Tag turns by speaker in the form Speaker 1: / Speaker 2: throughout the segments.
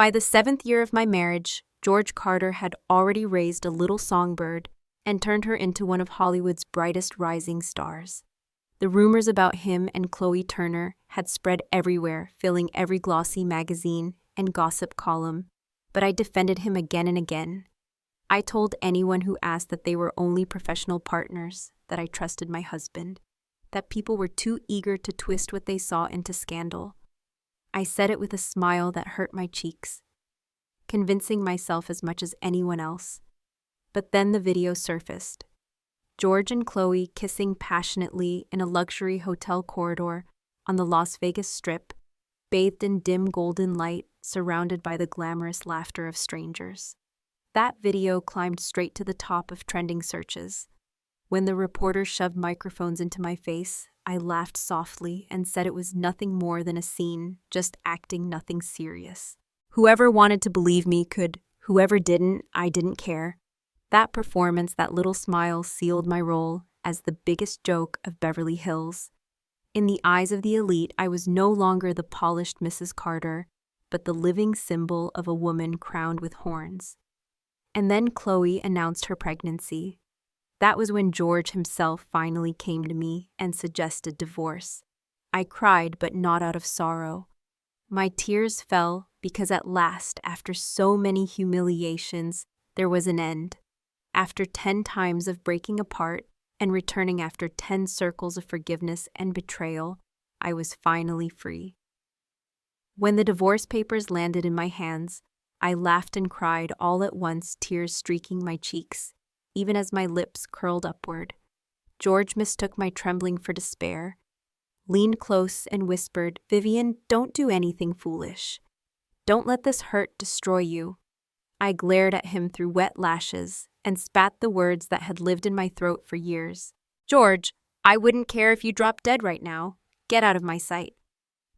Speaker 1: By the 7th year of my marriage, George Carter had already raised a little songbird and turned her into one of Hollywood's brightest rising stars. The rumors about him and Chloe Turner had spread everywhere, filling every glossy magazine and gossip column, but I defended him again and again. I told anyone who asked that they were only professional partners, that I trusted my husband, that people were too eager to twist what they saw into scandal. I said it with a smile that hurt my cheeks, convincing myself as much as anyone else. But then the video surfaced. George and Chloe kissing passionately in a luxury hotel corridor on the Las Vegas Strip, bathed in dim golden light, surrounded by the glamorous laughter of strangers. That video climbed straight to the top of trending searches. When the reporters shoved microphones into my face, I laughed softly and said it was nothing more than a scene, just acting, nothing serious. Whoever wanted to believe me could, whoever didn't, I didn't care. That performance, that little smile, sealed my role as the biggest joke of Beverly Hills. In the eyes of the elite, I was no longer the polished Mrs. Carter, but the living symbol of a woman crowned with horns. And then Chloe announced her pregnancy. That was when George himself finally came to me and suggested divorce. I cried, but not out of sorrow. My tears fell because at last, after so many humiliations, there was an end. After 10 times of breaking apart and returning after 10 circles of forgiveness and betrayal, I was finally free. When the divorce papers landed in my hands, I laughed and cried all at once, tears streaking my cheeks, even as my lips curled upward. George mistook my trembling for despair, leaned close and whispered, "Vivian, don't do anything foolish. Don't let this hurt destroy you." I glared at him through wet lashes and spat the words that had lived in my throat for years. "George, I wouldn't care if you dropped dead right now. Get out of my sight."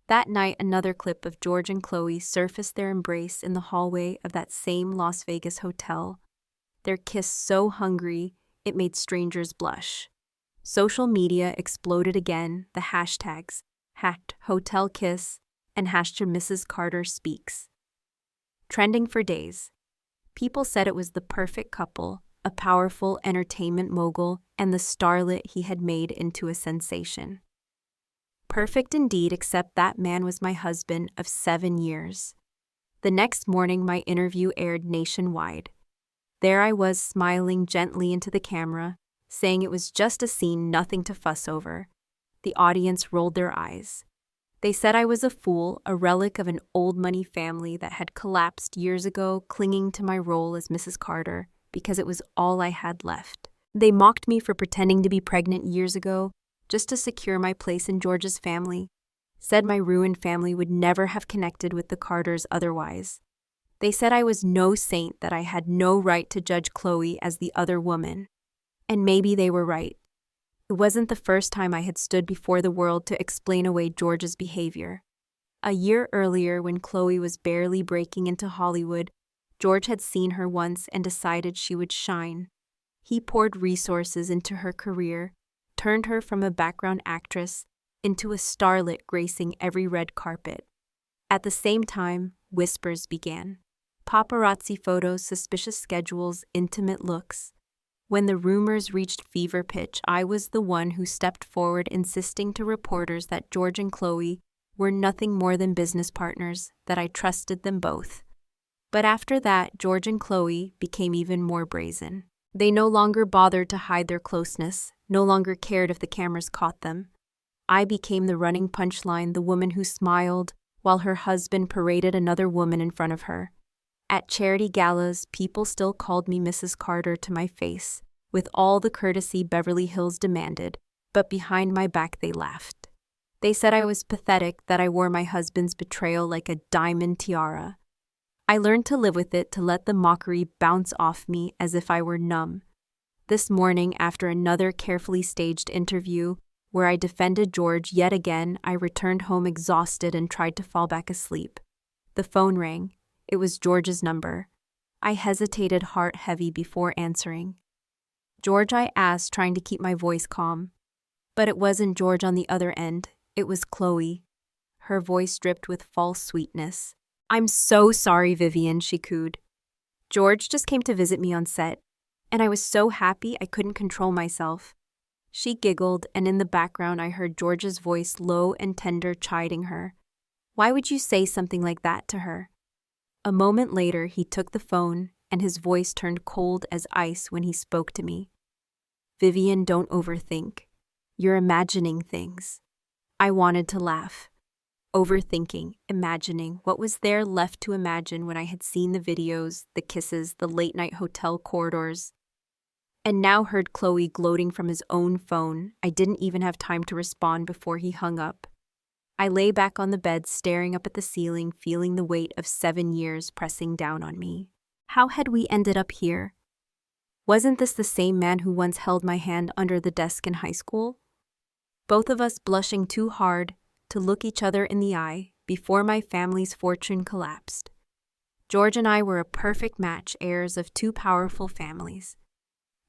Speaker 1: That night, another clip of George and Chloe surfaced, their embrace in the hallway of that same Las Vegas hotel. Their kiss so hungry, it made strangers blush. Social media exploded again, the hashtags, #HotelKiss and #MrsCarterSpeaks. Trending for days. People said it was the perfect couple, a powerful entertainment mogul, and the starlet he had made into a sensation. Perfect indeed, except that man was my husband of 7 years. The next morning, my interview aired nationwide. There I was, smiling gently into the camera, saying it was just a scene, nothing to fuss over. The audience rolled their eyes. They said I was a fool, a relic of an old money family that had collapsed years ago, clinging to my role as Mrs. Carter because it was all I had left. They mocked me for pretending to be pregnant years ago just to secure my place in George's family, said my ruined family would never have connected with the Carters otherwise. They said I was no saint, that I had no right to judge Chloe as the other woman. And maybe they were right. It wasn't the first time I had stood before the world to explain away George's behavior. A year earlier, when Chloe was barely breaking into Hollywood, George had seen her once and decided she would shine. He poured resources into her career, turned her from a background actress into a starlet gracing every red carpet. At the same time, whispers began. Paparazzi photos, suspicious schedules, intimate looks. When the rumors reached fever pitch, I was the one who stepped forward, insisting to reporters that George and Chloe were nothing more than business partners, that I trusted them both. But after that, George and Chloe became even more brazen. They no longer bothered to hide their closeness, no longer cared if the cameras caught them. I became the running punchline, the woman who smiled while her husband paraded another woman in front of her. At charity galas, people still called me Mrs. Carter to my face, with all the courtesy Beverly Hills demanded, but behind my back they laughed. They said I was pathetic, that I wore my husband's betrayal like a diamond tiara. I learned to live with it, to let the mockery bounce off me as if I were numb. This morning, after another carefully staged interview, where I defended George yet again, I returned home exhausted and tried to fall back asleep. The phone rang. It was George's number. I hesitated, heart heavy, before answering. "George," I asked, trying to keep my voice calm. But it wasn't George on the other end. It was Chloe. Her voice dripped with false sweetness. "I'm so sorry, Vivian," she cooed. "George just came to visit me on set, and I was so happy I couldn't control myself." She giggled, and in the background I heard George's voice, low and tender, chiding her. Why would you say something like that to her? A moment later, he took the phone, and his voice turned cold as ice when he spoke to me. "Vivian, don't overthink. You're imagining things." I wanted to laugh. Overthinking, imagining, what was there left to imagine when I had seen the videos, the kisses, the late-night hotel corridors, and now heard Chloe gloating from his own phone. I didn't even have time to respond before he hung up. I lay back on the bed, staring up at the ceiling, feeling the weight of 7 years pressing down on me. How had we ended up here? Wasn't this the same man who once held my hand under the desk in high school? Both of us blushing too hard to look each other in the eye before my family's fortune collapsed. George and I were a perfect match, heirs of two powerful families,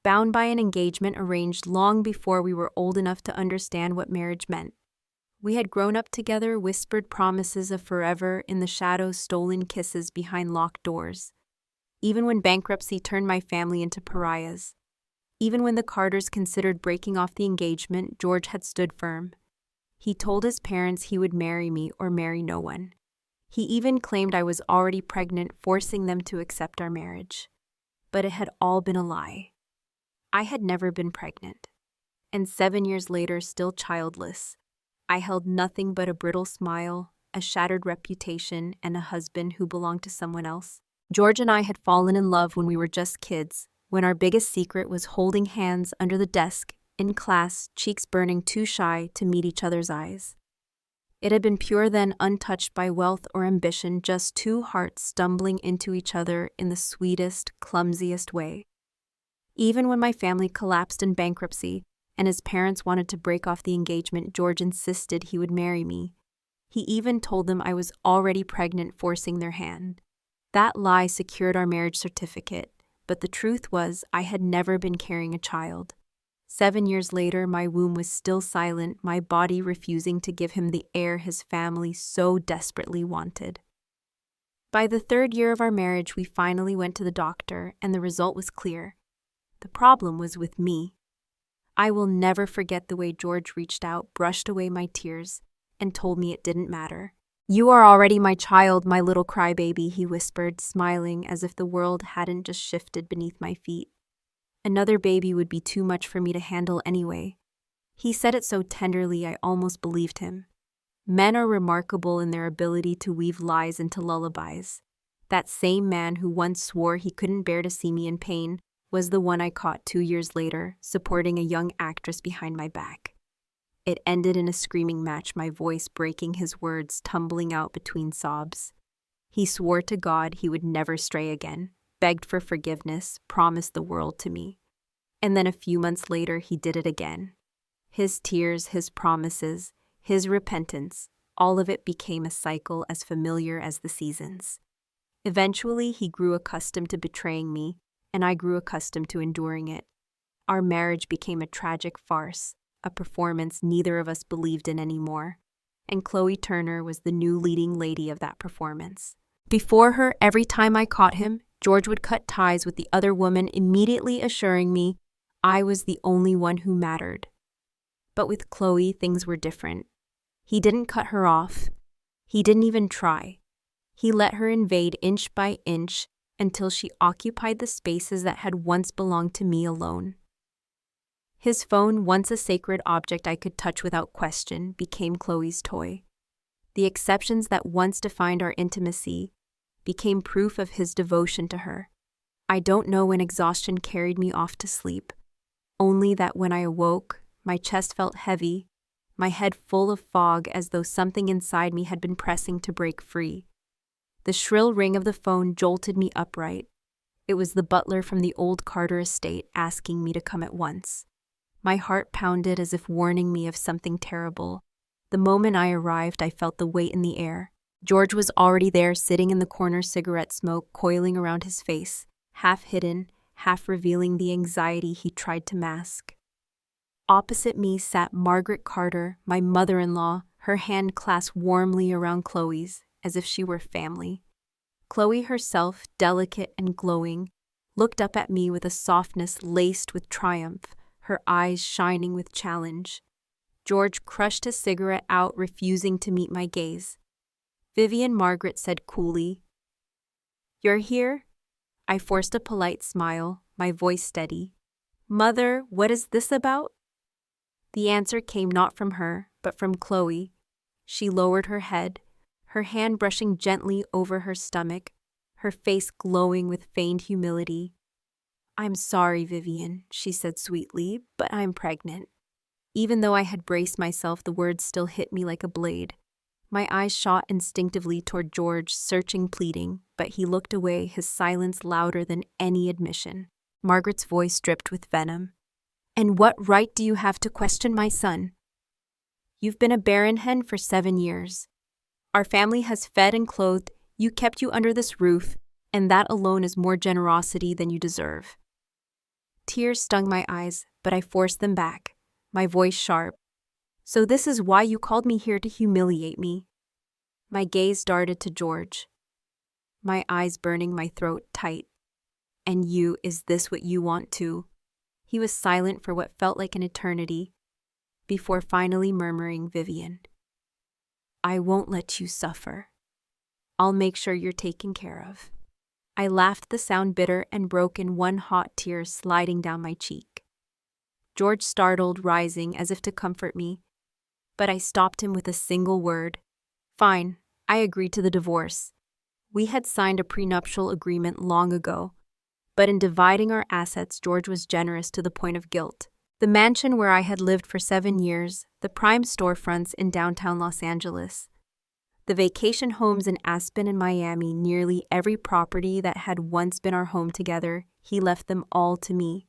Speaker 1: bound by an engagement arranged long before we were old enough to understand what marriage meant. We had grown up together, whispered promises of forever in the shadows, stolen kisses behind locked doors. Even when bankruptcy turned my family into pariahs, even when the Carters considered breaking off the engagement, George had stood firm. He told his parents he would marry me or marry no one. He even claimed I was already pregnant, forcing them to accept our marriage. But it had all been a lie. I had never been pregnant. And 7 years later, still childless, I held nothing but a brittle smile, a shattered reputation, and a husband who belonged to someone else. George and I had fallen in love when we were just kids, when our biggest secret was holding hands under the desk, in class, cheeks burning, too shy to meet each other's eyes. It had been pure then, untouched by wealth or ambition, just two hearts stumbling into each other in the sweetest, clumsiest way. Even when my family collapsed in bankruptcy, and his parents wanted to break off the engagement, George insisted he would marry me. He even told them I was already pregnant, forcing their hand. That lie secured our marriage certificate, but the truth was I had never been carrying a child. 7 years later, my womb was still silent, my body refusing to give him the heir his family so desperately wanted. By the 3rd year of our marriage, we finally went to the doctor, and the result was clear. The problem was with me. I will never forget the way George reached out, brushed away my tears, and told me it didn't matter. "You are already my child, my little crybaby," he whispered, smiling as if the world hadn't just shifted beneath my feet. Another baby would be too much for me to handle anyway. He said it so tenderly I almost believed him. Men are remarkable in their ability to weave lies into lullabies. That same man who once swore he couldn't bear to see me in pain was the one I caught 2 years later, supporting a young actress behind my back. It ended in a screaming match, my voice breaking, his words tumbling out between sobs. He swore to God he would never stray again, begged for forgiveness, promised the world to me. And then a few months later, he did it again. His tears, his promises, his repentance, all of it became a cycle as familiar as the seasons. Eventually, he grew accustomed to betraying me, and I grew accustomed to enduring it. Our marriage became a tragic farce, a performance neither of us believed in anymore, and Chloe Turner was the new leading lady of that performance. Before her, every time I caught him, George would cut ties with the other woman, immediately assuring me I was the only one who mattered. But with Chloe, things were different. He didn't cut her off. He didn't even try. He let her invade inch by inch until she occupied the spaces that had once belonged to me alone. His phone, once a sacred object I could touch without question, became Chloe's toy. The exceptions that once defined our intimacy became proof of his devotion to her. I don't know when exhaustion carried me off to sleep, only that when I awoke, my chest felt heavy, my head full of fog, as though something inside me had been pressing to break free. The shrill ring of the phone jolted me upright. It was the butler from the old Carter estate asking me to come at once. My heart pounded as if warning me of something terrible. The moment I arrived, I felt the weight in the air. George was already there, sitting in the corner, cigarette smoke coiling around his face, half hidden, half revealing the anxiety he tried to mask. Opposite me sat Margaret Carter, my mother-in-law, her hand clasped warmly around Chloe's, as if she were family. Chloe herself, delicate and glowing, looked up at me with a softness laced with triumph, her eyes shining with challenge. George crushed his cigarette out, refusing to meet my gaze. Vivian Margaret said coolly, "You're here?" I forced a polite smile, my voice steady. "Mother, what is this about?" The answer came not from her, but from Chloe. She lowered her head, her hand brushing gently over her stomach, her face glowing with feigned humility. "I'm sorry, Vivian," she said sweetly, "but I'm pregnant." Even though I had braced myself, the words still hit me like a blade. My eyes shot instinctively toward George, searching, pleading, but he looked away, his silence louder than any admission. Margaret's voice dripped with venom. "And what right do you have to question my son? You've been a barren hen for 7 years. Our family has fed and clothed, kept you under this roof, and that alone is more generosity than you deserve." Tears stung my eyes, but I forced them back, my voice sharp. "So this is why you called me here, to humiliate me?" My gaze darted to George, my eyes burning, my throat tight. "And you, is this what you want too?" He was silent for what felt like an eternity, before finally murmuring, "Vivian, I won't let you suffer. I'll make sure you're taken care of." I laughed, the sound bitter and broke in one hot tear sliding down my cheek. George startled, rising as if to comfort me, but I stopped him with a single word. "Fine, I agree to the divorce." We had signed a prenuptial agreement long ago, but in dividing our assets, George was generous to the point of guilt. The mansion where I had lived for 7 years, the prime storefronts in downtown Los Angeles, the vacation homes in Aspen and Miami, nearly every property that had once been our home together, he left them all to me.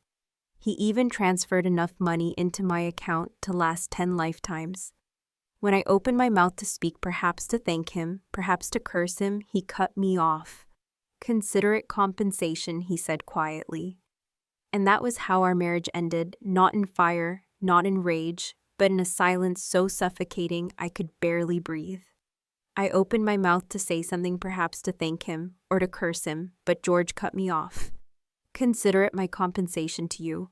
Speaker 1: He even transferred enough money into my account to last 10 lifetimes. When I opened my mouth to speak, perhaps to thank him, perhaps to curse him, he cut me off. "Consider it compensation," he said quietly. And that was how our marriage ended, not in fire, not in rage, but in a silence so suffocating I could barely breathe. I opened my mouth to say something, perhaps to thank him, or to curse him, but George cut me off. "Consider it my compensation to you,"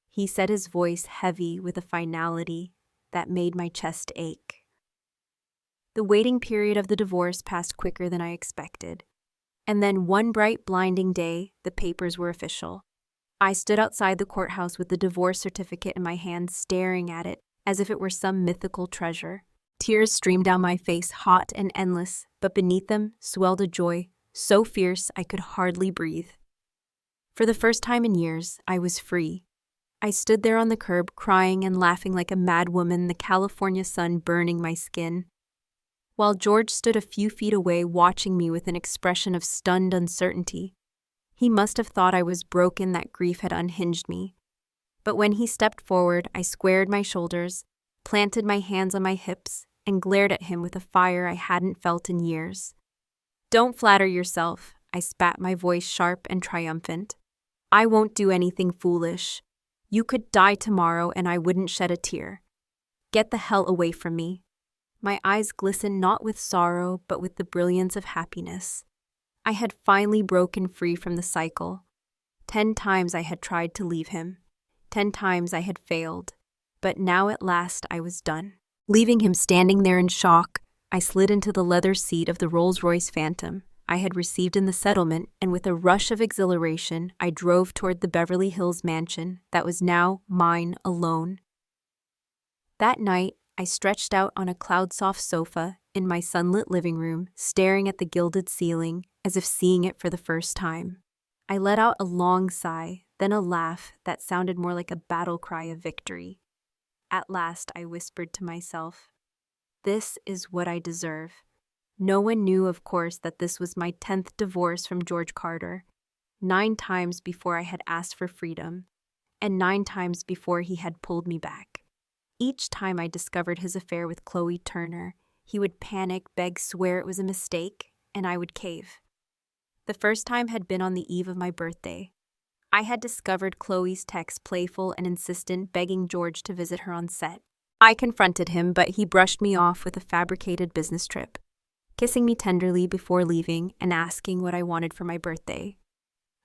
Speaker 1: he said, his voice heavy with a finality that made my chest ache. The waiting period of the divorce passed quicker than I expected. And then one bright, blinding day, the papers were official. I stood outside the courthouse with the divorce certificate in my hand, staring at it as if it were some mythical treasure. Tears streamed down my face, hot and endless, but beneath them swelled a joy so fierce I could hardly breathe. For the first time in years, I was free. I stood there on the curb, crying and laughing like a mad woman, the California sun burning my skin, while George stood a few feet away, watching me with an expression of stunned uncertainty. He must have thought I was broken, that grief had unhinged me. But when he stepped forward, I squared my shoulders, planted my hands on my hips, and glared at him with a fire I hadn't felt in years. "Don't flatter yourself," I spat, my voice sharp and triumphant. "I won't do anything foolish. You could die tomorrow and I wouldn't shed a tear. Get the hell away from me." My eyes glistened not with sorrow, but with the brilliance of happiness. I had finally broken free from the cycle. 10 times I had tried to leave him. 10 times I had failed. But now at last I was done. Leaving him standing there in shock, I slid into the leather seat of the Rolls-Royce Phantom I had received in the settlement, and with a rush of exhilaration, I drove toward the Beverly Hills mansion that was now mine alone. That night, I stretched out on a cloud-soft sofa in my sunlit living room, staring at the gilded ceiling as if seeing it for the first time. I let out a long sigh, then a laugh that sounded more like a battle cry of victory. At last, I whispered to myself, "This is what I deserve." No one knew, of course, that this was my 10th divorce from George Carter, 9 times before I had asked for freedom, and 9 times before he had pulled me back. Each time I discovered his affair with Chloe Turner, he would panic, beg, swear it was a mistake, and I would cave. The first time had been on the eve of my birthday. I had discovered Chloe's text, playful and insistent, begging George to visit her on set. I confronted him, but he brushed me off with a fabricated business trip. kissing me tenderly before leaving and asking what I wanted for my birthday.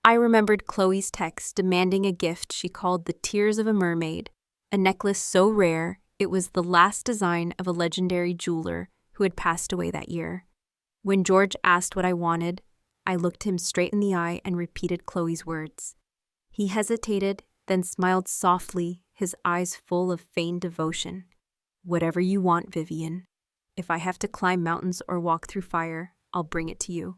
Speaker 1: I remembered Chloe's text demanding a gift she called the Tears of a Mermaid, a necklace so rare it was the last design of a legendary jeweler who had passed away that year. When George asked what I wanted, I looked him straight in the eye and repeated Chloe's words. He hesitated, then smiled softly, his eyes full of feigned devotion. "Whatever you want, Vivian. If I have to climb mountains or walk through fire, I'll bring it to you."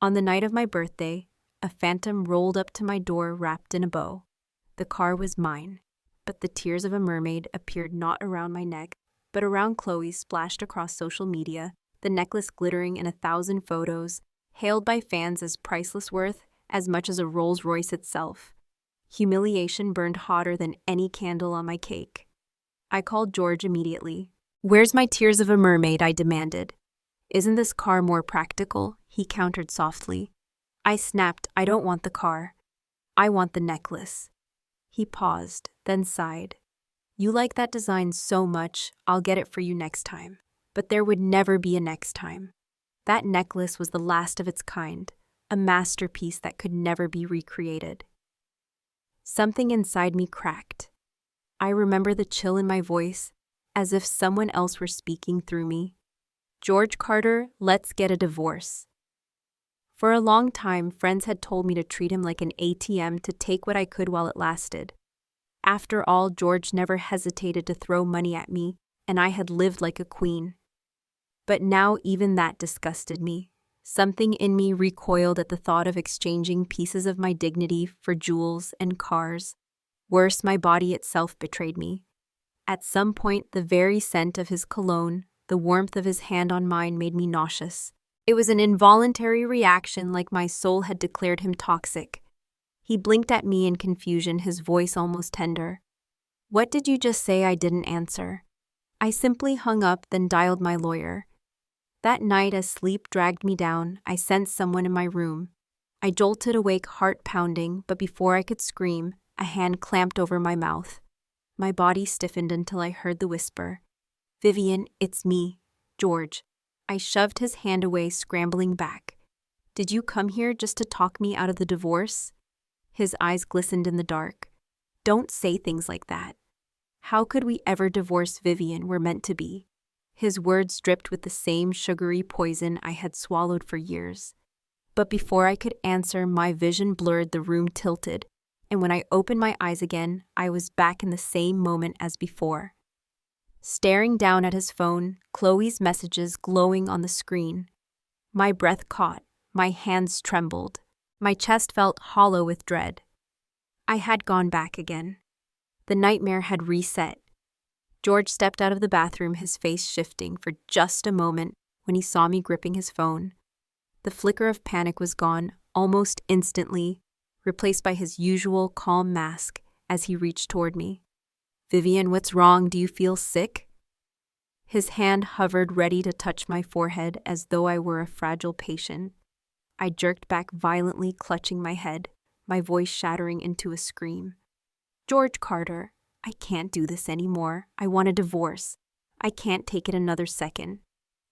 Speaker 1: On the night of my birthday, a phantom rolled up to my door wrapped in a bow. The car was mine, but the tears of a mermaid appeared not around my neck, but around Chloe, splashed across social media, the necklace glittering in 1,000 photos, hailed by fans as priceless, worth as much as a Rolls-Royce itself. Humiliation burned hotter than any candle on my cake. I called George immediately. "Where's my Tears of a Mermaid?" I demanded. "Isn't this car more practical?" he countered softly. I snapped, "I don't want the car. I want the necklace." He paused, then sighed. "You like that design so much, I'll get it for you next time." But there would never be a next time. That necklace was the last of its kind, a masterpiece that could never be recreated. Something inside me cracked. I remember the chill in my voice, as if someone else were speaking through me. "George Carter, let's get a divorce." For a long time, friends had told me to treat him like an ATM, to take what I could while it lasted. After all, George never hesitated to throw money at me, and I had lived like a queen. But now even that disgusted me. Something in me recoiled at the thought of exchanging pieces of my dignity for jewels and cars. Worse, my body itself betrayed me. At some point, the very scent of his cologne, the warmth of his hand on mine, made me nauseous. It was an involuntary reaction, like my soul had declared him toxic. He blinked at me in confusion, his voice almost tender. "What did you just say?" I didn't answer. I simply hung up, then dialed my lawyer. That night, as sleep dragged me down, I sensed someone in my room. I jolted awake, heart pounding, but before I could scream, a hand clamped over my mouth. My body stiffened until I heard the whisper, "Vivian, it's me, George." I shoved his hand away, scrambling back. "Did you come here just to talk me out of the divorce?" His eyes glistened in the dark. "Don't say things like that. How could we ever divorce, Vivian? We're meant to be." His words dripped with the same sugary poison I had swallowed for years. But before I could answer, my vision blurred, the room tilted, and when I opened my eyes again, I was back in the same moment as before. Staring down at his phone, Chloe's messages glowing on the screen. My breath caught, my hands trembled, my chest felt hollow with dread. I had gone back again. The nightmare had reset. George stepped out of the bathroom, his face shifting for just a moment when he saw me gripping his phone. The flicker of panic was gone almost instantly, replaced by his usual calm mask as he reached toward me. "Vivian, what's wrong? Do you feel sick?" His hand hovered, ready to touch my forehead as though I were a fragile patient. I jerked back violently, clutching my head, my voice shattering into a scream. "George Carter, I can't do this anymore. I want a divorce. I can't take it another second."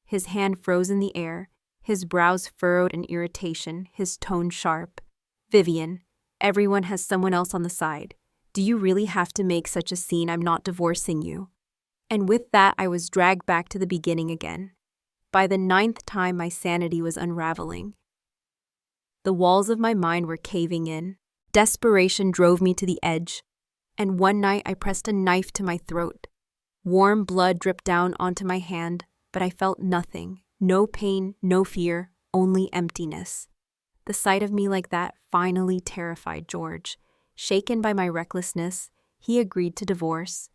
Speaker 1: His hand froze in the air, his brows furrowed in irritation, his tone sharp. "Vivian, everyone has someone else on the side. Do you really have to make such a scene? I'm not divorcing you." And with that, I was dragged back to the beginning again. By the 9th time, my sanity was unraveling. The walls of my mind were caving in. Desperation drove me to the edge. And one night I pressed a knife to my throat. Warm blood dripped down onto my hand, but I felt nothing. No pain, no fear, only emptiness. The sight of me like that finally terrified George. Shaken by my recklessness, he agreed to divorce.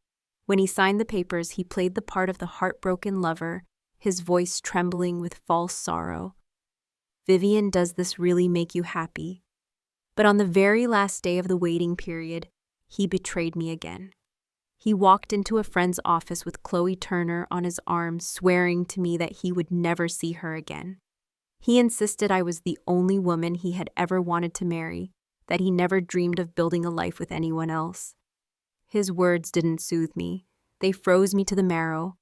Speaker 1: When he signed the papers, he played the part of the heartbroken lover, his voice trembling with false sorrow. "Vivian, does this really make you happy?" But on the very last day of the waiting period, he betrayed me again. He walked into a friend's office with Chloe Turner on his arm, swearing to me that he would never see her again. He insisted I was the only woman he had ever wanted to marry, that he never dreamed of building a life with anyone else. His words didn't soothe me. They froze me to the marrow.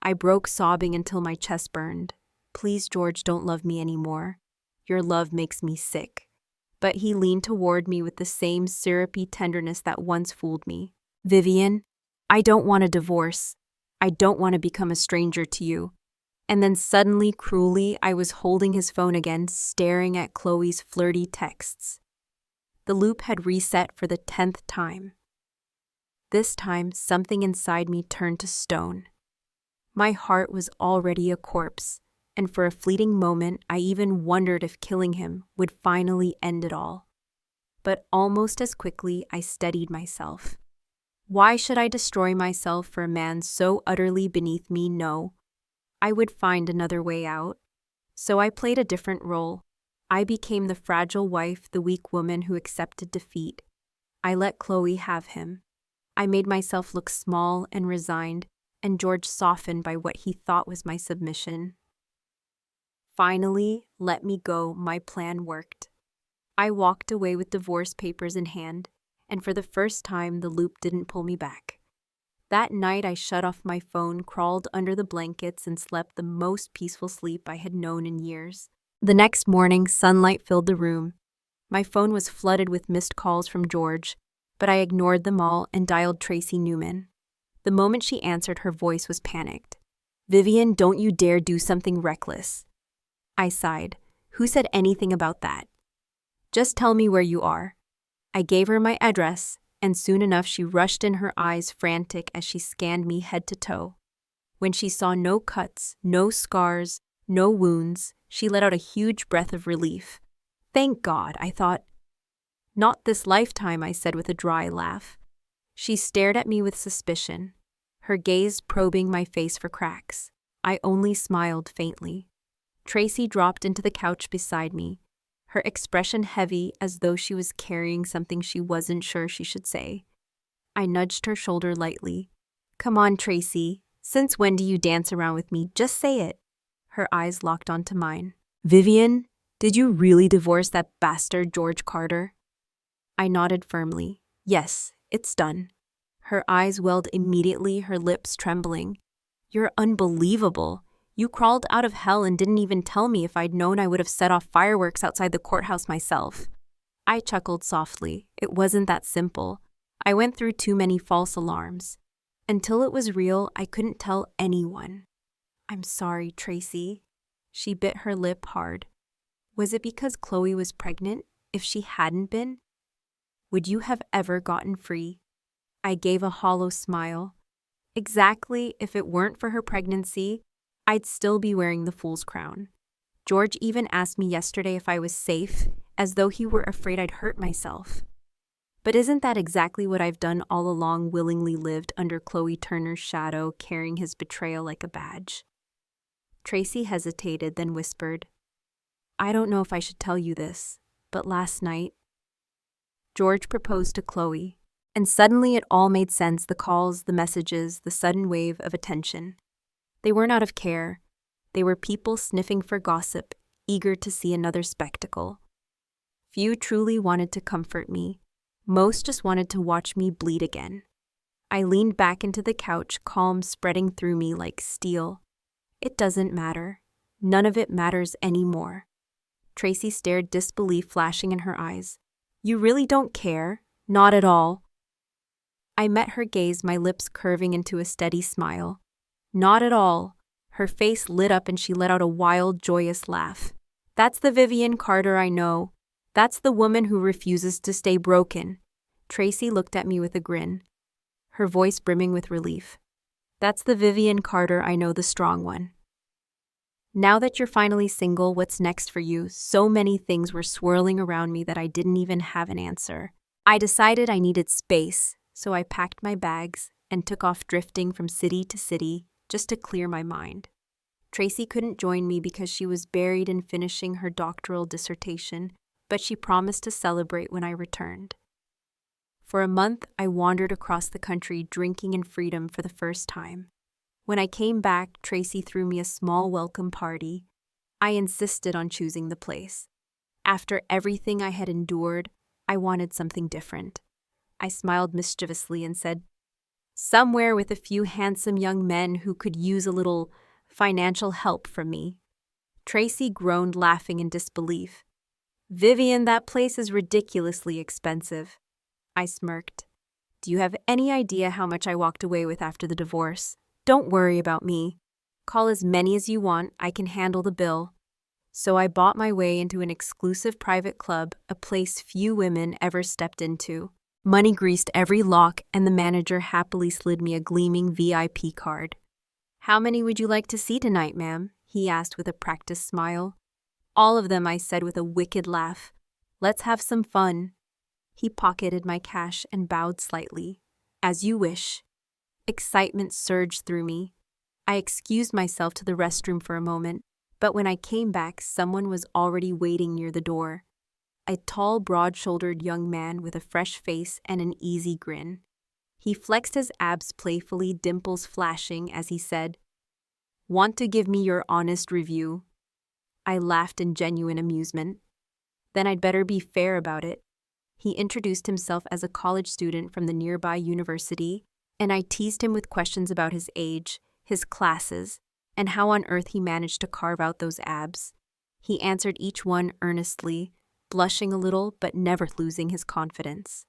Speaker 1: I broke sobbing until my chest burned. Please, George, don't love me anymore. Your love makes me sick. But he leaned toward me with the same syrupy tenderness that once fooled me. Vivian, I don't want a divorce. I don't want to become a stranger to you. And then suddenly, cruelly, I was holding his phone again, staring at Chloe's flirty texts. The loop had reset for the 10th time. This time, something inside me turned to stone. My heart was already a corpse, and for a fleeting moment, I even wondered if killing him would finally end it all. But almost as quickly, I steadied myself. Why should I destroy myself for a man so utterly beneath me? No. I would find another way out. So I played a different role. I became the fragile wife, the weak woman who accepted defeat. I let Chloe have him. I made myself look small and resigned, and George softened by what he thought was my submission. Finally, let me go, my plan worked. I walked away with divorce papers in hand, and for the first time the loop didn't pull me back. That night I shut off my phone, crawled under the blankets, and slept the most peaceful sleep I had known in years. The next morning, sunlight filled the room. My phone was flooded with missed calls from George, but I ignored them all and dialed Tracy Newman. The moment she answered, her voice was panicked. Vivian, don't you dare do something reckless. I sighed. Who said anything about that? Just tell me where you are. I gave her my address, and soon enough she rushed in, her eyes frantic as she scanned me head to toe. When she saw no cuts, no scars, no wounds, she let out a huge breath of relief. Thank God, I thought. Not this lifetime, I said with a dry laugh. She stared at me with suspicion, her gaze probing my face for cracks. I only smiled faintly. Tracy dropped into the couch beside me, her expression heavy as though she was carrying something she wasn't sure she should say. I nudged her shoulder lightly. Come on, Tracy. Since when do you dance around with me? Just say it. Her eyes locked onto mine. Vivian, did you really divorce that bastard George Carter? I nodded firmly. Yes, it's done. Her eyes welled immediately, her lips trembling. You're unbelievable. You crawled out of hell and didn't even tell me. If I'd known, I would have set off fireworks outside the courthouse myself. I chuckled softly. It wasn't that simple. I went through too many false alarms. Until it was real, I couldn't tell anyone. I'm sorry, Tracy. She bit her lip hard. Was it because Chloe was pregnant? If she hadn't been? Would you have ever gotten free? I gave a hollow smile. Exactly, if it weren't for her pregnancy, I'd still be wearing the fool's crown. George even asked me yesterday if I was safe, as though he were afraid I'd hurt myself. But isn't that exactly what I've done all along, willingly lived under Chloe Turner's shadow, carrying his betrayal like a badge? Tracy hesitated, then whispered, I don't know if I should tell you this, but last night, George proposed to Chloe, and suddenly it all made sense, the calls, the messages, the sudden wave of attention. They weren't out of care. They were people sniffing for gossip, eager to see another spectacle. Few truly wanted to comfort me. Most just wanted to watch me bleed again. I leaned back into the couch, calm spreading through me like steel. It doesn't matter. None of it matters anymore. Tracy stared, disbelief flashing in her eyes. You really don't care? Not at all. I met her gaze, my lips curving into a steady smile. Not at all. Her face lit up and she let out a wild, joyous laugh. That's the Vivian Carter I know. That's the woman who refuses to stay broken. Tracy looked at me with a grin, her voice brimming with relief. That's the Vivian Carter I know, the strong one. Now that you're finally single, what's next for you? So many things were swirling around me that I didn't even have an answer. I decided I needed space, so I packed my bags and took off drifting from city to city just to clear my mind. Tracy couldn't join me because she was buried in finishing her doctoral dissertation, but she promised to celebrate when I returned. For a month, I wandered across the country, drinking in freedom for the first time. When I came back, Tracy threw me a small welcome party. I insisted on choosing the place. After everything I had endured, I wanted something different. I smiled mischievously and said, somewhere with a few handsome young men who could use a little financial help from me. Tracy groaned, laughing in disbelief. Vivian, that place is ridiculously expensive. I smirked. Do you have any idea how much I walked away with after the divorce? Don't worry about me. Call as many as you want, I can handle the bill. So I bought my way into an exclusive private club, a place few women ever stepped into. Money greased every lock, and the manager happily slid me a gleaming VIP card. How many would you like to see tonight, ma'am? He asked with a practiced smile. All of them, I said with a wicked laugh. Let's have some fun. He pocketed my cash and bowed slightly. As you wish. Excitement surged through me. I excused myself to the restroom for a moment, but when I came back, someone was already waiting near the door. A tall, broad-shouldered young man with a fresh face and an easy grin. He flexed his abs playfully, dimples flashing, as he said, "Want to give me your honest review?" I laughed in genuine amusement. Then I'd better be fair about it. He introduced himself as a college student from the nearby university, and I teased him with questions about his age, his classes, and how on earth he managed to carve out those abs. He answered each one earnestly, blushing a little but never losing his confidence.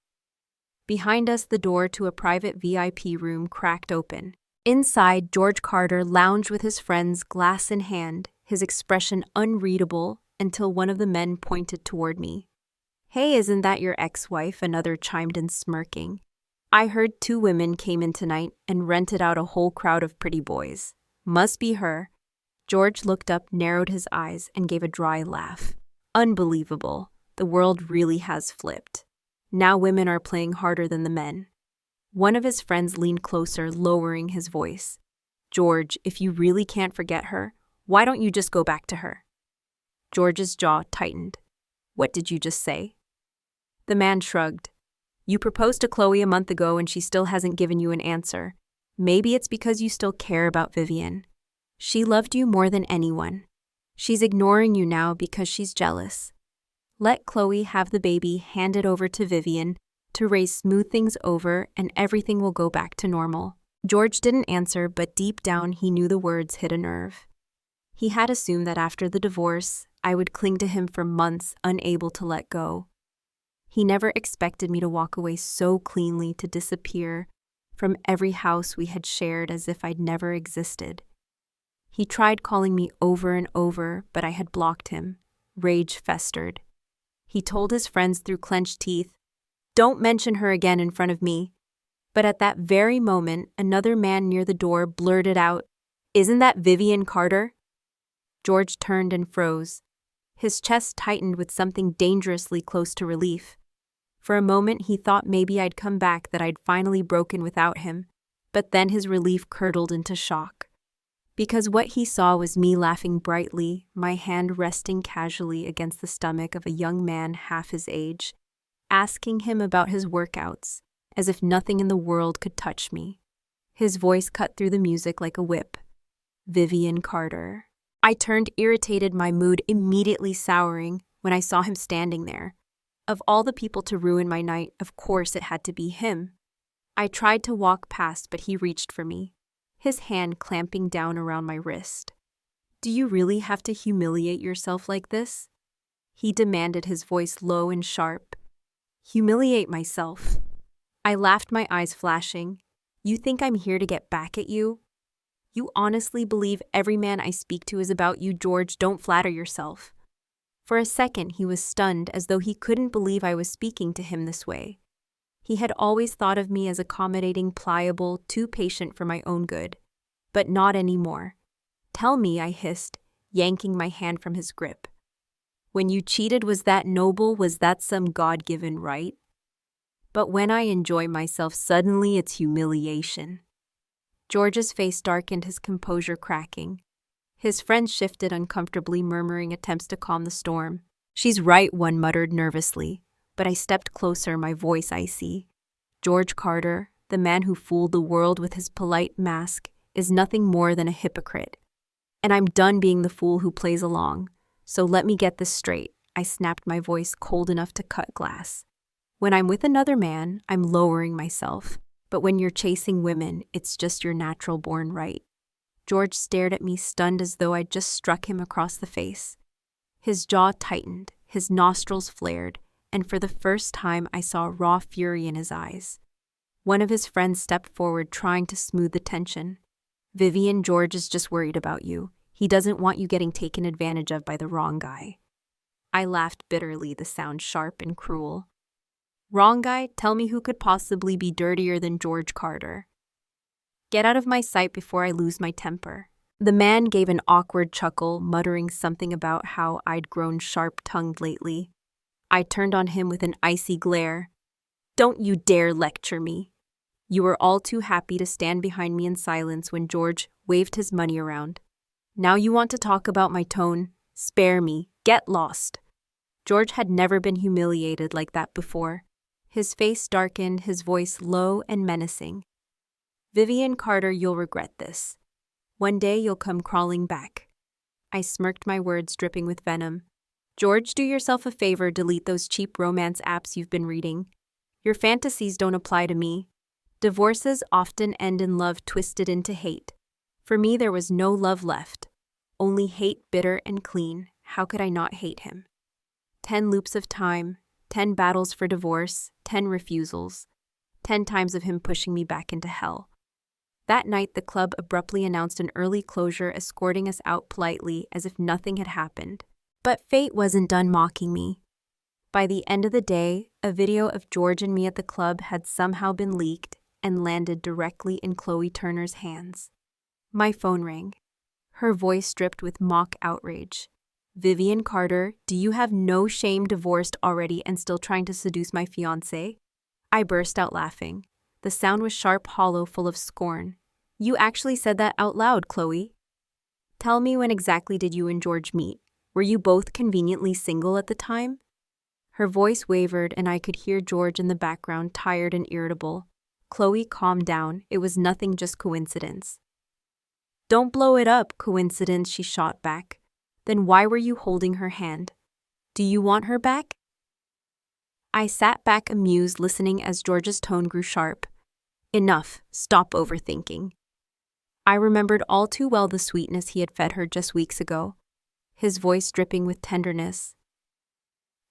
Speaker 1: Behind us, the door to a private VIP room cracked open. Inside, George Carter lounged with his friends, glass in hand, his expression unreadable until one of the men pointed toward me. "Hey, isn't that your ex-wife?" another chimed in, smirking. "I heard 2 women came in tonight and rented out a whole crowd of pretty boys. Must be her." George looked up, narrowed his eyes, and gave a dry laugh. Unbelievable. The world really has flipped. Now women are playing harder than the men. One of his friends leaned closer, lowering his voice. "George, if you really can't forget her, why don't you just go back to her?" George's jaw tightened. "What did you just say?" The man shrugged. "You proposed to Chloe a month ago and she still hasn't given you an answer. Maybe it's because you still care about Vivian. She loved you more than anyone. She's ignoring you now because she's jealous. Let Chloe have the baby, hand it over to Vivian to smooth things over, and everything will go back to normal." George didn't answer, but deep down he knew the words hit a nerve. He had assumed that after the divorce, I would cling to him for months, unable to let go. He never expected me to walk away so cleanly, to disappear from every house we had shared as if I'd never existed. He tried calling me over and over, but I had blocked him. Rage festered. He told his friends through clenched teeth, "Don't mention her again in front of me." But at that very moment, another man near the door blurted out, "Isn't that Vivian Carter?" George turned and froze. His chest tightened with something dangerously close to relief. For a moment he thought maybe I'd come back, that I'd finally broken without him, but then his relief curdled into shock. Because what he saw was me laughing brightly, my hand resting casually against the stomach of a young man half his age, asking him about his workouts, as if nothing in the world could touch me. His voice cut through the music like a whip. "Vivian Carter." I turned irritated, my mood immediately souring when I saw him standing there. Of all the people to ruin my night, of course it had to be him. I tried to walk past, but he reached for me, his hand clamping down around my wrist. "Do you really have to humiliate yourself like this?" he demanded, his voice low and sharp. "Humiliate myself?" I laughed, my eyes flashing. "You think I'm here to get back at you? You honestly believe every man I speak to is about you, George? Don't flatter yourself." For a second he was stunned, as though he couldn't believe I was speaking to him this way. He had always thought of me as accommodating, pliable, too patient for my own good. But not anymore. "Tell me," I hissed, yanking my hand from his grip. "When you cheated, was that noble? Was that some God-given right? But when I enjoy myself, suddenly it's humiliation." George's face darkened, his composure cracking. His friends shifted uncomfortably, murmuring attempts to calm the storm. "She's right," one muttered nervously, but I stepped closer, my voice icy. "George Carter, the man who fooled the world with his polite mask, is nothing more than a hypocrite. And I'm done being the fool who plays along. So let me get this straight." I snapped, my voice cold enough to cut glass. "When I'm with another man, I'm lowering myself. But when you're chasing women, it's just your natural born right." George stared at me, stunned as though I'd just struck him across the face. His jaw tightened, his nostrils flared, and for the first time I saw raw fury in his eyes. One of his friends stepped forward, trying to smooth the tension. "Vivian, George is just worried about you. He doesn't want you getting taken advantage of by the wrong guy." I laughed bitterly, the sound sharp and cruel. "Wrong guy? Tell me who could possibly be dirtier than George Carter." "Get out of my sight before I lose my temper." The man gave an awkward chuckle, muttering something about how I'd grown sharp-tongued lately. I turned on him with an icy glare. "Don't you dare lecture me." You were all too happy to stand behind me in silence when George waved his money around. "Now you want to talk about my tone? Spare me. Get lost." George had never been humiliated like that before. His face darkened, his voice low and menacing. "Vivian Carter, you'll regret this. One day you'll come crawling back." I smirked, my words dripping with venom. "George, do yourself a favor, delete those cheap romance apps you've been reading. Your fantasies don't apply to me. Divorces often end in love twisted into hate. For me, there was no love left. Only hate, bitter and clean. How could I not hate him? 10 loops of time, 10 battles for divorce, 10 refusals, 10 times of him pushing me back into hell. That night, the club abruptly announced an early closure, escorting us out politely as if nothing had happened. But fate wasn't done mocking me. By the end of the day, a video of George and me at the club had somehow been leaked and landed directly in Chloe Turner's hands. My phone rang, her voice dripped with mock outrage. "Vivian Carter, do you have no shame, divorced already and still trying to seduce my fiancé?" I burst out laughing. The sound was sharp, hollow, full of scorn. "You actually said that out loud, Chloe. Tell me, when exactly did you and George meet? Were you both conveniently single at the time?" Her voice wavered, and I could hear George in the background, tired and irritable. "Chloe, calm down. It was nothing, just coincidence." "Don't blow it up, coincidence," she shot back. "Then why were you holding her hand? Do you want her back?" I sat back amused, listening as George's tone grew sharp. "Enough. Stop overthinking." I remembered all too well the sweetness he had fed her just weeks ago, his voice dripping with tenderness.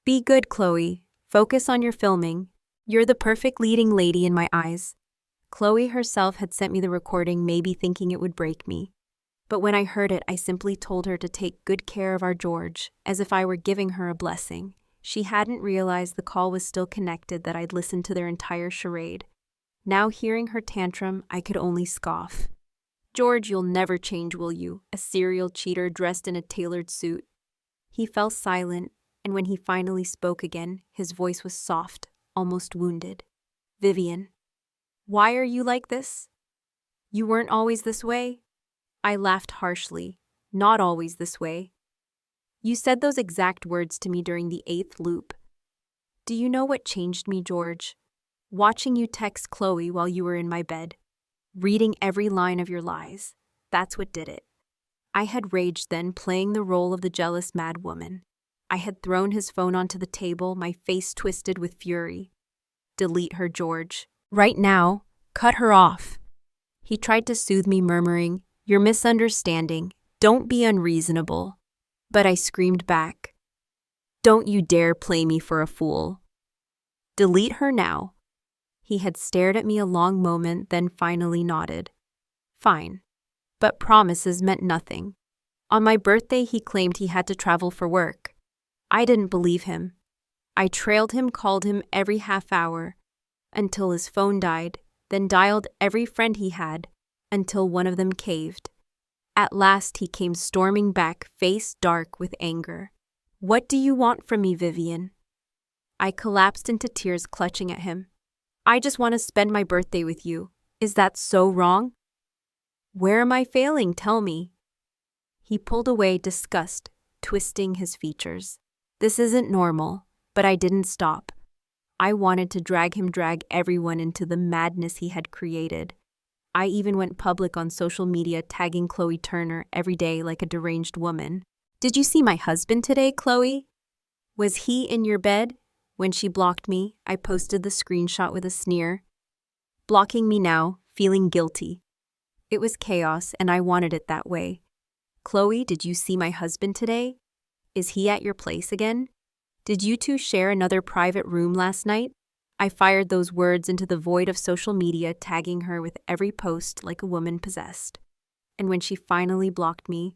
Speaker 1: "Be good, Chloe. Focus on your filming. You're the perfect leading lady in my eyes." Chloe herself had sent me the recording, maybe thinking it would break me. But when I heard it, I simply told her to take good care of our George, as if I were giving her a blessing. She hadn't realized the call was still connected, that I'd listened to their entire charade. Now, hearing her tantrum, I could only scoff. "George, you'll never change, will you? A serial cheater dressed in a tailored suit." He fell silent, and when he finally spoke again, his voice was soft, almost wounded. "Vivian, why are you like this? You weren't always this way." I laughed harshly. "Not always this way. You said those exact words to me during the 8th loop. Do you know what changed me, George? Watching you text Chloe while you were in my bed. Reading every line of your lies. That's what did it." I had raged then, playing the role of the jealous mad woman. I had thrown his phone onto the table, my face twisted with fury. "Delete her, George. Right now. Cut her off." He tried to soothe me, murmuring, "You're misunderstanding. Don't be unreasonable." But I screamed back, "Don't you dare play me for a fool. Delete her now." He had stared at me a long moment, then finally nodded. "Fine." But promises meant nothing. On my birthday, he claimed he had to travel for work. I didn't believe him. I trailed him, called him every half hour, until his phone died, then dialed every friend he had, until one of them caved. At last, he came storming back, face dark with anger. "What do you want from me, Vivian?" I collapsed into tears, clutching at him. "I just want to spend my birthday with you. Is that so wrong?" "Where am I failing? Tell me." He pulled away, disgust twisting his features. This isn't normal, but I didn't stop. I wanted to drag everyone into the madness he had created. I even went public on social media, tagging Chloe Turner every day like a deranged woman. "Did you see my husband today, Chloe? Was he in your bed?" When she blocked me, I posted the screenshot with a sneer. "Blocking me now, feeling guilty." It was chaos, and I wanted it that way. Chloe, did you see my husband today? Is he at your place again? Did you two share another private room last night? I fired those words into the void of social media, tagging her with every post like a woman possessed. And when she finally blocked me,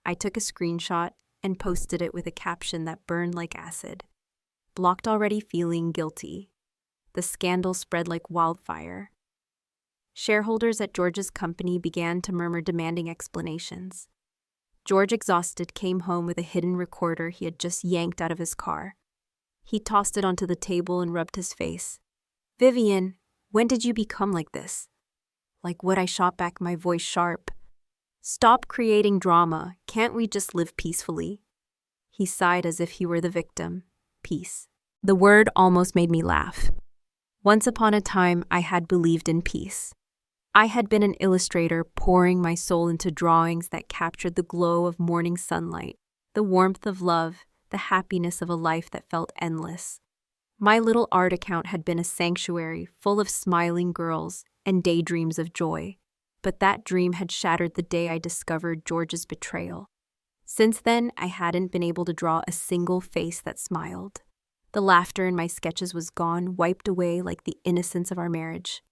Speaker 1: I took a screenshot and posted it with a caption that burned like acid. Blocked already, feeling guilty. The scandal spread like wildfire. Shareholders at George's company began to murmur, demanding explanations. George, exhausted, came home with a hidden recorder he had just yanked out of his car. He tossed it onto the table and rubbed his face. "Vivian, when did you become like this?" Like what? I shot back, my voice sharp. "Stop creating drama. Can't we just live peacefully?" He sighed as if he were the victim. Peace. The word almost made me laugh. Once upon a time, I had believed in peace. I had been an illustrator, pouring my soul into drawings that captured the glow of morning sunlight, the warmth of love, the happiness of a life that felt endless. My little art account had been a sanctuary full of smiling girls and daydreams of joy. But that dream had shattered the day I discovered George's betrayal. Since then, I hadn't been able to draw a single face that smiled. The laughter in my sketches was gone, wiped away like the innocence of our marriage.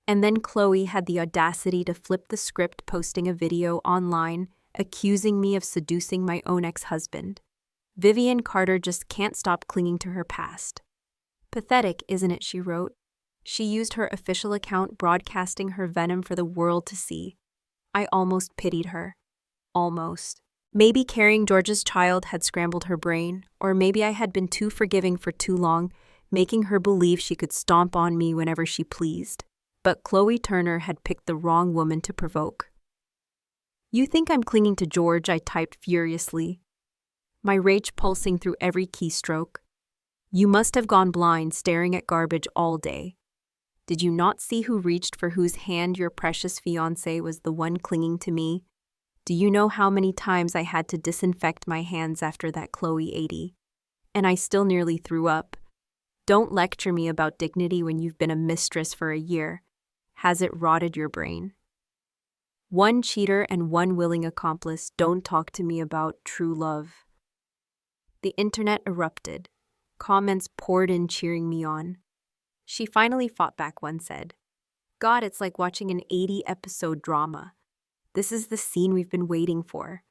Speaker 1: And then Chloe had the audacity to flip the script, posting a video online accusing me of seducing my own ex-husband. Vivian Carter just can't stop clinging to her past. "Pathetic, isn't it?" she wrote. She used her official account, broadcasting her venom for the world to see. I almost pitied her. Almost. Maybe carrying George's child had scrambled her brain, or maybe I had been too forgiving for too long, making her believe she could stomp on me whenever she pleased. But Chloe Turner had picked the wrong woman to provoke. "You think I'm clinging to George?" I typed furiously, my rage pulsing through every keystroke. "You must have gone blind, staring at garbage all day. Did you not see who reached for whose hand your precious fiancé was the one clinging to me? Do you know how many times I had to disinfect my hands after that Chloe 80? And I still nearly threw up. Don't lecture me about dignity when you've been a mistress for a year. Has it rotted your brain? One cheater and one willing accomplice. Don't talk to me about true love." The internet erupted. Comments poured in, cheering me on. She finally fought back. One said, "God, it's like watching an 80-episode drama. This is the scene we've been waiting for.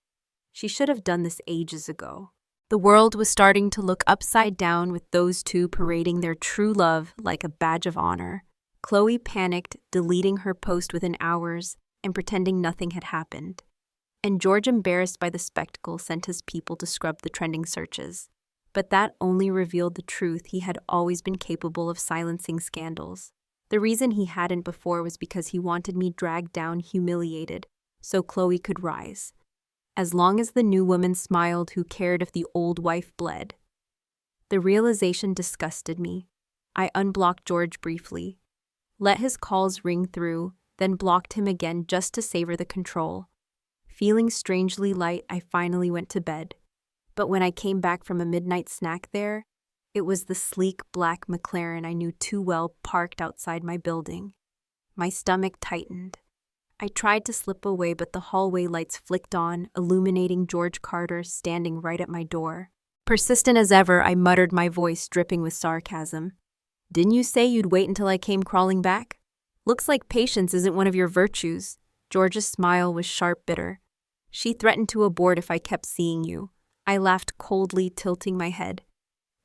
Speaker 1: She should have done this ages ago." The world was starting to look upside down with those two parading their true love like a badge of honor. Chloe panicked, deleting her post within hours and pretending nothing had happened. And George, embarrassed by the spectacle, sent his people to scrub the trending searches. But that only revealed the truth. He had always been capable of silencing scandals. The reason he hadn't before was because he wanted me dragged down, humiliated, so Chloe could rise. As long as the new woman smiled, who cared if the old wife bled? The realization disgusted me. I unblocked George briefly, let his calls ring through, then blocked him again just to savor the control. Feeling strangely light, I finally went to bed. But when I came back from a midnight snack there, it was the sleek black McLaren I knew too well parked outside my building. My stomach tightened. I tried to slip away, but the hallway lights flicked on, illuminating George Carter standing right at my door. Persistent as ever, I muttered, my voice dripping with sarcasm. "Didn't you say you'd wait until I came crawling back? Looks like patience isn't one of your virtues." George's smile was sharp, bitter. "She threatened to abort if I kept seeing you." I laughed coldly, tilting my head.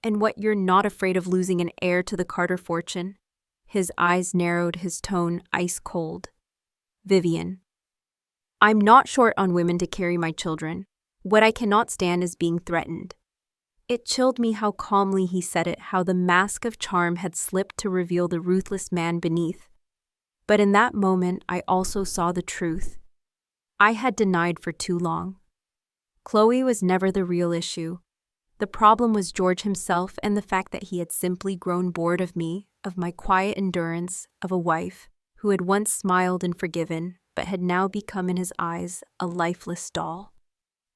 Speaker 1: "And what, you're not afraid of losing an heir to the Carter fortune?" His eyes narrowed, his tone ice cold. "Vivian, I'm not short on women to carry my children. What I cannot stand is being threatened." It chilled me how calmly he said it, how the mask of charm had slipped to reveal the ruthless man beneath. But in that moment, I also saw the truth. I had denied for too long. Chloe was never the real issue. The problem was George himself, and the fact that he had simply grown bored of me, of my quiet endurance, of a wife who had once smiled and forgiven, but had now become in his eyes a lifeless doll.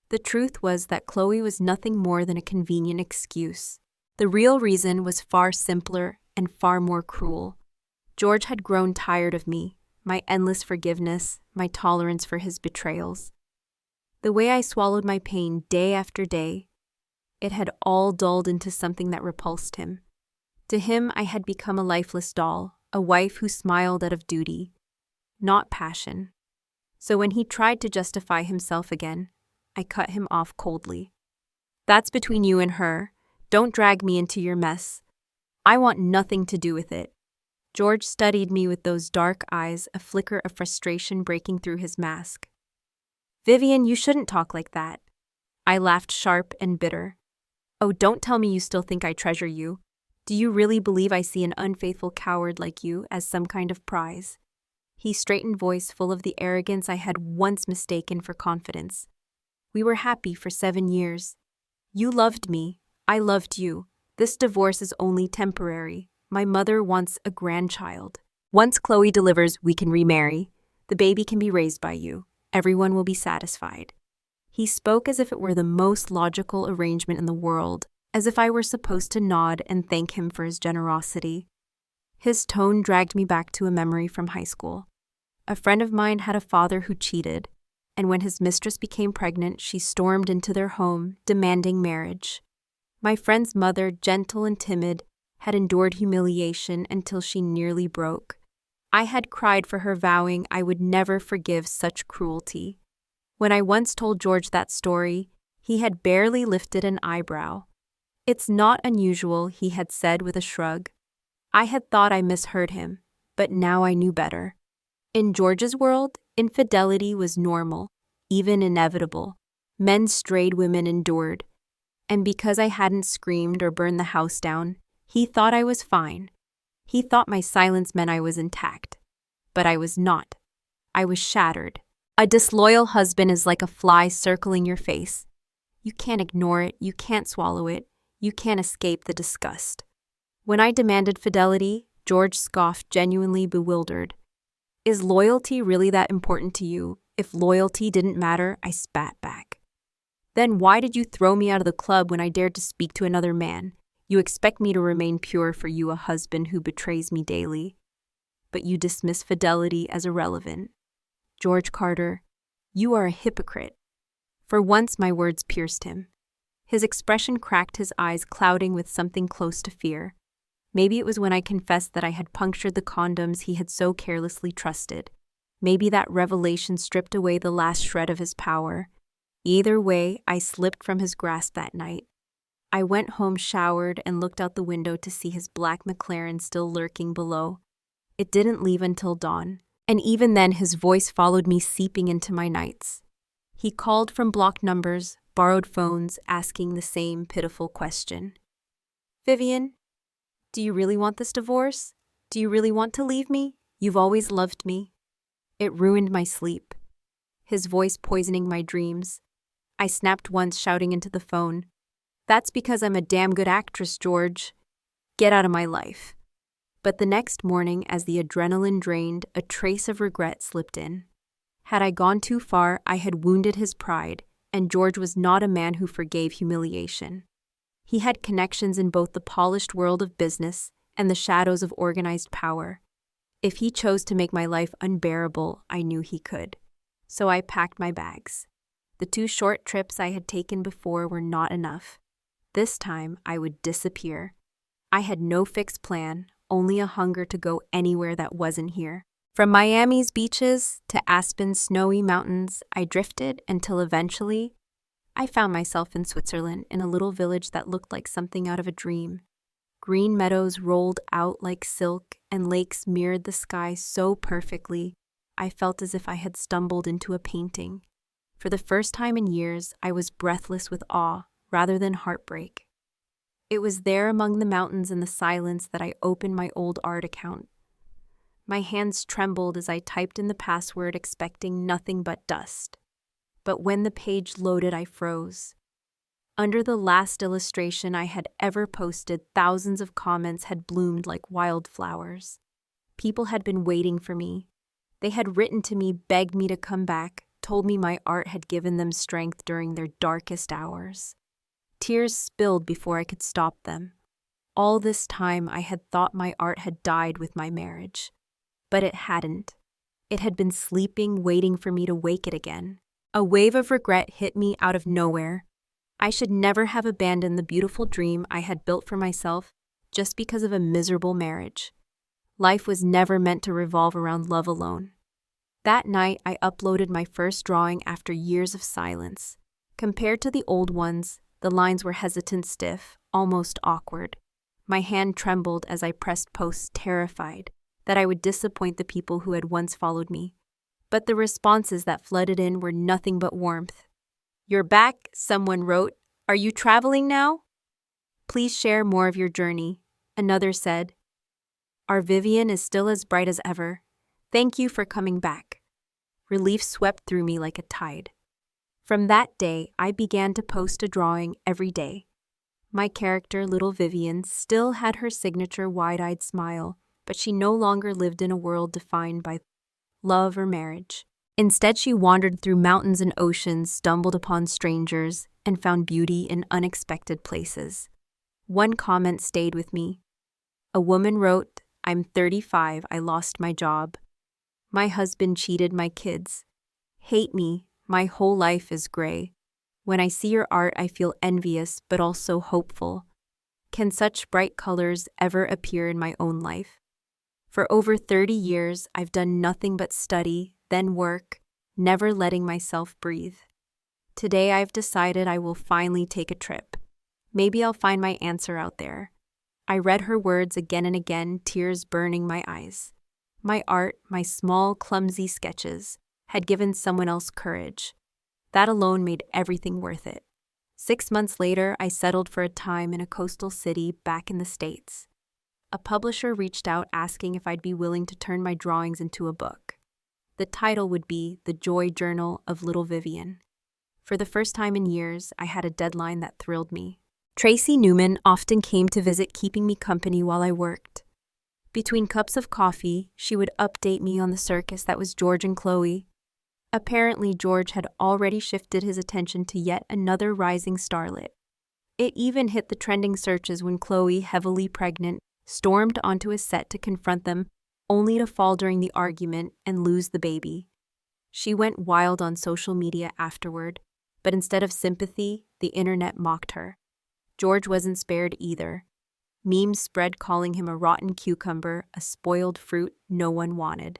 Speaker 1: The truth was that Chloe was nothing more than a convenient excuse. The real reason was far simpler and far more cruel. George had grown tired of me, my endless forgiveness, my tolerance for his betrayals. The way I swallowed my pain day after day, it had all dulled into something that repulsed him. To him, I had become a lifeless doll, a wife who smiled out of duty, not passion. So when he tried to justify himself again, I cut him off coldly. That's between you and her. Don't drag me into your mess. I want nothing to do with it. George studied me with those dark eyes, a flicker of frustration breaking through his mask. Vivian, you shouldn't talk like that. I laughed sharp and bitter. Oh, don't tell me you still think I treasure you. Do you really believe I see an unfaithful coward like you as some kind of prize? He straightened voice full of the arrogance I had once mistaken for confidence. We were happy for 7 years. You loved me. I loved you. This divorce is only temporary. My mother wants a grandchild. Once Chloe delivers, we can remarry. The baby can be raised by you. Everyone will be satisfied. He spoke as if it were the most logical arrangement in the world, as if I were supposed to nod and thank him for his generosity. His tone dragged me back to a memory from high school. A friend of mine had a father who cheated, and when his mistress became pregnant, she stormed into their home, demanding marriage. My friend's mother, gentle and timid, had endured humiliation until she nearly broke. I had cried for her, vowing I would never forgive such cruelty. When I once told George that story, he had barely lifted an eyebrow. It's not unusual, he had said with a shrug. I had thought I misheard him, but now I knew better. In George's world, infidelity was normal, even inevitable. Men strayed, women endured. And because I hadn't screamed or burned the house down, he thought I was fine. He thought my silence meant I was intact. But I was not. I was shattered. A disloyal husband is like a fly circling your face. You can't ignore it, you can't swallow it, you can't escape the disgust. When I demanded fidelity, George scoffed, genuinely bewildered. Is loyalty really that important to you? If loyalty didn't matter, I spat back. Then why did you throw me out of the club when I dared to speak to another man? You expect me to remain pure for you, a husband who betrays me daily. But you dismiss fidelity as irrelevant. George Carter, you are a hypocrite. For once my words pierced him. His expression cracked, his eyes clouding with something close to fear. Maybe it was when I confessed that I had punctured the condoms he had so carelessly trusted. Maybe that revelation stripped away the last shred of his power. Either way, I slipped from his grasp that night. I went home, showered, and looked out the window to see his black McLaren still lurking below. It didn't leave until dawn, and even then his voice followed me, seeping into my nights. He called from blocked numbers, borrowed phones, asking the same pitiful question. Vivian, do you really want this divorce? Do you really want to leave me? You've always loved me. It ruined my sleep. His voice poisoning my dreams. I snapped once, shouting into the phone. That's because I'm a damn good actress, George. Get out of my life. But the next morning, as the adrenaline drained, a trace of regret slipped in. Had I gone too far, I had wounded his pride, and George was not a man who forgave humiliation. He had connections in both the polished world of business and the shadows of organized power. If he chose to make my life unbearable, I knew he could. So I packed my bags. The 2 short trips I had taken before were not enough. This time, I would disappear. I had no fixed plan, only a hunger to go anywhere that wasn't here. From Miami's beaches to Aspen's snowy mountains, I drifted until eventually, I found myself in Switzerland, in a little village that looked like something out of a dream. Green meadows rolled out like silk, and lakes mirrored the sky so perfectly, I felt as if I had stumbled into a painting. For the first time in years, I was breathless with awe, rather than heartbreak. It was there among the mountains in the silence that I opened my old art account. My hands trembled as I typed in the password, expecting nothing but dust. But when the page loaded, I froze. Under the last illustration I had ever posted, thousands of comments had bloomed like wildflowers. People had been waiting for me. They had written to me, begged me to come back, told me my art had given them strength during their darkest hours. Tears spilled before I could stop them. All this time I had thought my art had died with my marriage. But it hadn't. It had been sleeping, waiting for me to wake it again. A wave of regret hit me out of nowhere. I should never have abandoned the beautiful dream I had built for myself just because of a miserable marriage. Life was never meant to revolve around love alone. That night, I uploaded my first drawing after years of silence. Compared to the old ones, the lines were hesitant, stiff, almost awkward. My hand trembled as I pressed post, terrified that I would disappoint the people who had once followed me. But the responses that flooded in were nothing but warmth. "You're back," someone wrote. "Are you traveling now? Please share more of your journey." Another said, "Our Vivian is still as bright as ever. Thank you for coming back." Relief swept through me like a tide. From that day, I began to post a drawing every day. My character, little Vivian, still had her signature wide-eyed smile, but she no longer lived in a world defined by love or marriage. Instead, she wandered through mountains and oceans, stumbled upon strangers, and found beauty in unexpected places. One comment stayed with me. A woman wrote, "I'm 35, I lost my job. My husband cheated my kids. Hate me, my whole life is gray. When I see your art, I feel envious, but also hopeful. Can such bright colors ever appear in my own life?" For over 30 years, I've done nothing but study, then work, never letting myself breathe. Today, I've decided I will finally take a trip. Maybe I'll find my answer out there. I read her words again and again, tears burning my eyes. My art, my small, clumsy sketches, had given someone else courage. That alone made everything worth it. 6 months later, I settled for a time in a coastal city back in the States. A publisher reached out asking if I'd be willing to turn my drawings into a book. The title would be The Joy Journal of Little Vivian. For the first time in years, I had a deadline that thrilled me. Tracy Newman often came to visit, keeping me company while I worked. Between cups of coffee, she would update me on the circus that was George and Chloe. Apparently, George had already shifted his attention to yet another rising starlet. It even hit the trending searches when Chloe, heavily pregnant, stormed onto a set to confront them, only to fall during the argument and lose the baby. She went wild on social media afterward, but instead of sympathy, the internet mocked her. George wasn't spared either. Memes spread calling him a rotten cucumber, a spoiled fruit no one wanted.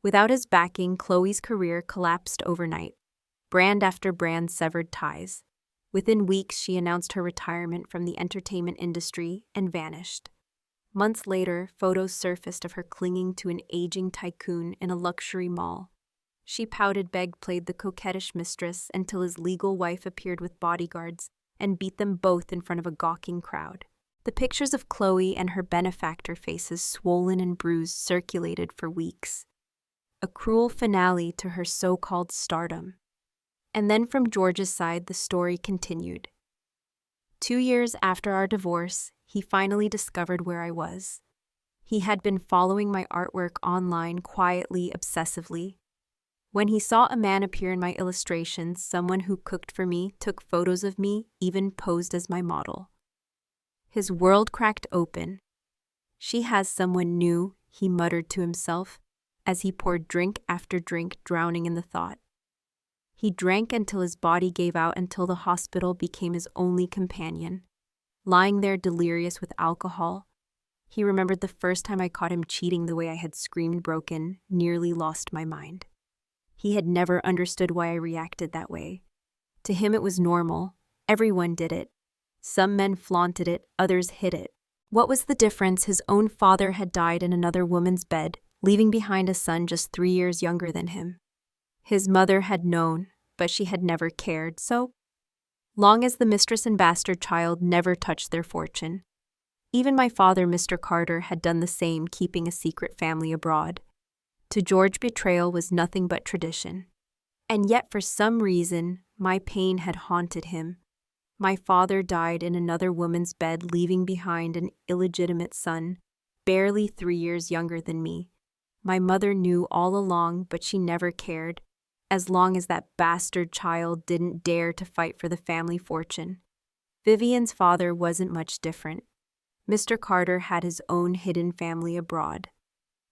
Speaker 1: Without his backing, Chloe's career collapsed overnight. Brand after brand severed ties. Within weeks, she announced her retirement from the entertainment industry and vanished. Months later, photos surfaced of her clinging to an aging tycoon in a luxury mall. She pouted, begged, played the coquettish mistress until his legal wife appeared with bodyguards and beat them both in front of a gawking crowd. The pictures of Chloe and her benefactor faces, swollen and bruised, circulated for weeks. A cruel finale to her so-called stardom. And then from George's side, the story continued. 2 years after our divorce, he finally discovered where I was. He had been following my artwork online quietly, obsessively. When he saw a man appear in my illustrations, someone who cooked for me, took photos of me, even posed as my model. His world cracked open. "She has someone new," he muttered to himself, as he poured drink after drink, drowning in the thought. He drank until his body gave out, until the hospital became his only companion. Lying there delirious with alcohol, he remembered the first time I caught him cheating the way I had screamed, broken, nearly lost my mind. He had never understood why I reacted that way. To him it was normal. Everyone did it. Some men flaunted it, others hid it. What was the difference? His own father had died in another woman's bed, leaving behind a son just 3 years younger than him. His mother had known, but she had never cared, so long as the mistress and bastard child never touched their fortune. Even my father, Mr. Carter, had done the same, keeping a secret family abroad. To George, betrayal was nothing but tradition. And yet, for some reason, my pain had haunted him. My father died in another woman's bed, leaving behind an illegitimate son, barely 3 years younger than me. My mother knew all along, but she never cared, as long as that bastard child didn't dare to fight for the family fortune. Vivian's father wasn't much different. Mr. Carter had his own hidden family abroad.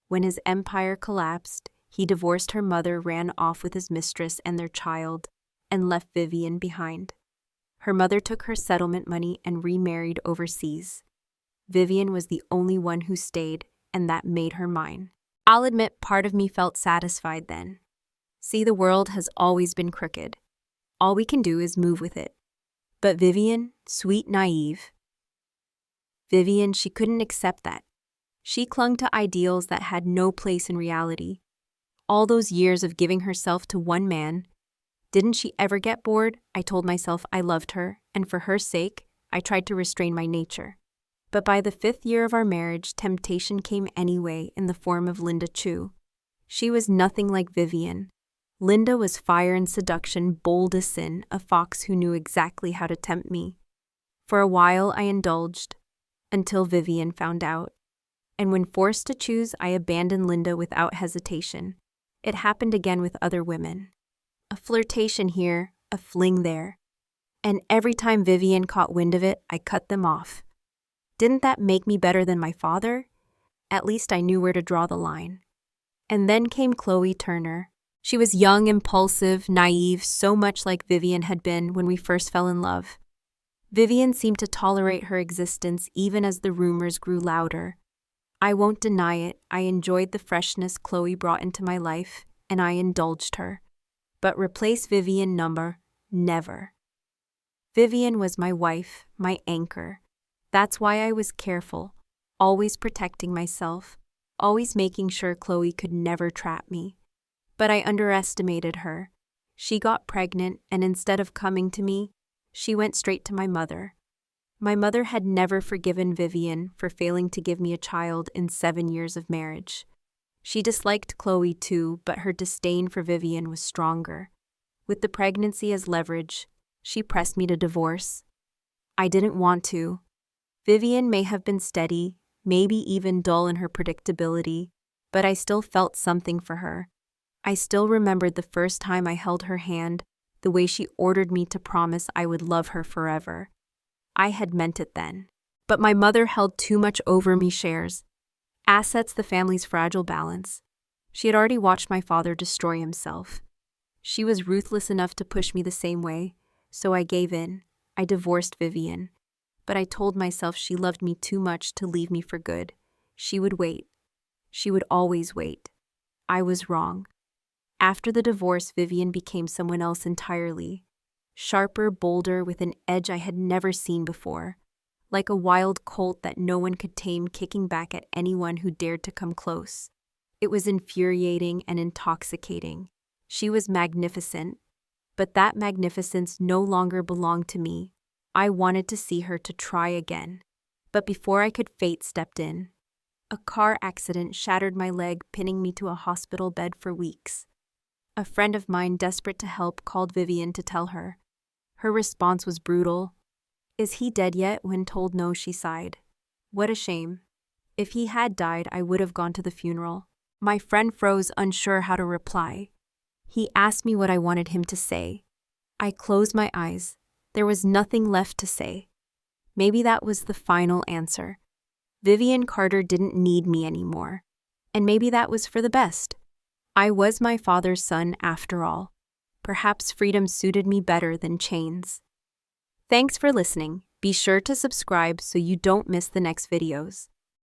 Speaker 1: When his empire collapsed, He divorced her mother, ran off with his mistress and their child, and left Vivian behind. Her mother took her settlement money and remarried overseas. Vivian was the only one who stayed, and that made her mine. I'll admit part of me felt satisfied then. See, the world has always been crooked. All we can do is move with it. But Vivian, sweet naive. Vivian, she couldn't accept that. She clung to ideals that had no place in reality. All those years of giving herself to one man. Didn't she ever get bored? I told myself I loved her, and for her sake, I tried to restrain my nature. But by the 5th year of our marriage, temptation came anyway in the form of Linda Chu. She was nothing like Vivian. Linda was fire and seduction, bold as sin, a fox who knew exactly how to tempt me. For a while I indulged, until Vivian found out. And when forced to choose, I abandoned Linda without hesitation. It happened again with other women. A flirtation here, a fling there. And every time Vivian caught wind of it, I cut them off. Didn't that make me better than my father? At least I knew where to draw the line. And then came Chloe Turner. She was young, impulsive, naive, so much like Vivian had been when we first fell in love. Vivian seemed to tolerate her existence even as the rumors grew louder. I won't deny it, I enjoyed the freshness Chloe brought into my life, and I indulged her. But replace Vivian never. Vivian was my wife, my anchor. That's why I was careful, always protecting myself, always making sure Chloe could never trap me. But I underestimated her. She got pregnant, and instead of coming to me, she went straight to my mother. My mother had never forgiven Vivian for failing to give me a child in 7 years of marriage. She disliked Chloe too, but her disdain for Vivian was stronger. With the pregnancy as leverage, she pressed me to divorce. I didn't want to. Vivian may have been steady, maybe even dull in her predictability, but I still felt something for her. I still remembered the first time I held her hand, the way she ordered me to promise I would love her forever. I had meant it then. But my mother held too much over me shares. Assets the family's fragile balance. She had already watched my father destroy himself. She was ruthless enough to push me the same way, so I gave in. I divorced Vivian. But I told myself she loved me too much to leave me for good. She would wait. She would always wait. I was wrong. After the divorce, Vivian became someone else entirely. Sharper, bolder, with an edge I had never seen before. Like a wild colt that no one could tame, kicking back at anyone who dared to come close. It was infuriating and intoxicating. She was magnificent, but that magnificence no longer belonged to me. I wanted to see her to try again. But before I could, fate stepped in. A car accident shattered my leg, pinning me to a hospital bed for weeks. A friend of mine, desperate to help, called Vivian to tell her. Her response was brutal. "Is he dead yet?" When told no, she sighed. What a shame. If he had died, I would have gone to the funeral. My friend froze, unsure how to reply. He asked me what I wanted him to say. I closed my eyes. There was nothing left to say. Maybe that was the final answer. Vivian Carter didn't need me anymore. And maybe that was for the best. I was my father's son after all. Perhaps freedom suited me better than chains. Thanks for listening. Be sure to subscribe so you don't miss the next videos.